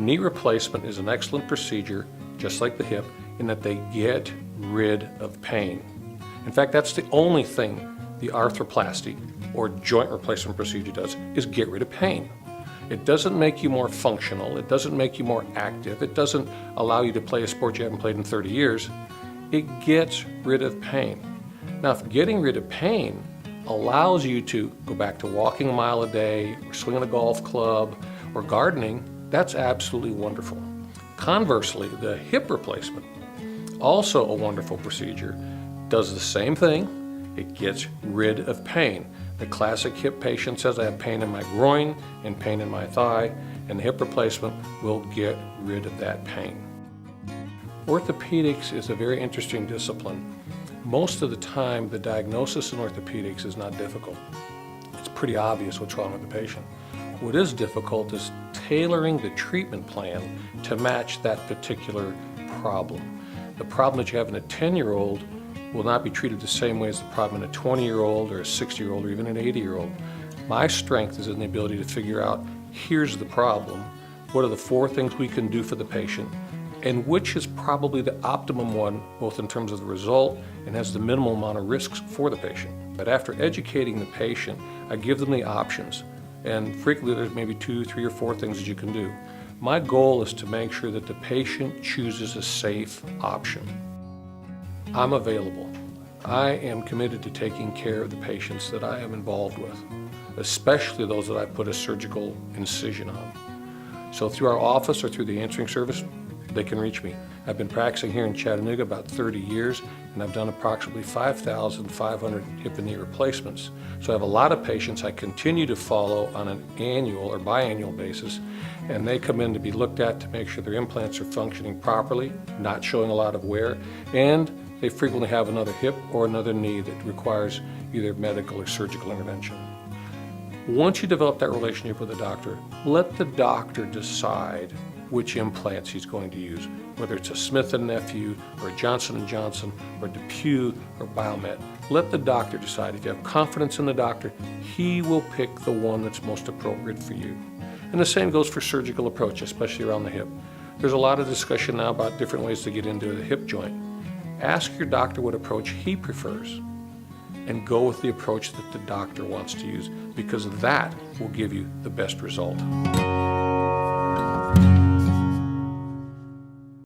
knee replacement is an excellent procedure, just like the hip, in that they get rid of pain. In fact, that's the only thing the arthroplasty or joint replacement procedure does, is get rid of pain. It doesn't make you more functional, it doesn't make you more active, it doesn't allow you to play a sport you haven't played in 30 years. It gets rid of pain. Now, if getting rid of pain allows you to go back to walking a mile a day, or swinging a golf club, or gardening, that's absolutely wonderful. Conversely, the hip replacement, also a wonderful procedure, does the same thing. It gets rid of pain. The classic hip patient says, I have pain in my groin and pain in my thigh, and the hip replacement will get rid of that pain. Orthopedics is a very interesting discipline. Most of the time, the diagnosis in orthopedics is not difficult. It's pretty obvious what's wrong with the patient. What is difficult is tailoring the treatment plan to match that particular problem. The problem that you have in a 10-year-old will not be treated the same way as the problem in a 20-year-old or a 60-year-old or even an 80-year-old. My strength is in the ability to figure out, here's the problem, what are the 4 things we can do for the patient, and which is probably the optimum one, both in terms of the result and has the minimal amount of risks for the patient. But after educating the patient, I give them the options, and frequently there's maybe 2, 3, or 4 things that you can do. My goal is to make sure that the patient chooses a safe option. I'm available. I am committed to taking care of the patients that I am involved with, especially those that I put a surgical incision on. So through our office or through the answering service, they can reach me. I've been practicing here in Chattanooga about 30 years, and I've done approximately 5,500 hip and knee replacements. So I have a lot of patients I continue to follow on an annual or biannual basis, and they come in to be looked at to make sure their implants are functioning properly, not showing a lot of wear, and they frequently have another hip or another knee that requires either medical or surgical intervention. Once you develop that relationship with the doctor, let the doctor decide which implants he's going to use, whether it's a Smith & Nephew or a Johnson & Johnson or DePuy or Biomet. Let the doctor decide. If you have confidence in the doctor, he will pick the one that's most appropriate for you. And the same goes for surgical approach, especially around the hip. There's a lot of discussion now about different ways to get into the hip joint. Ask your doctor what approach he prefers and go with the approach that the doctor wants to use, because that will give you the best result.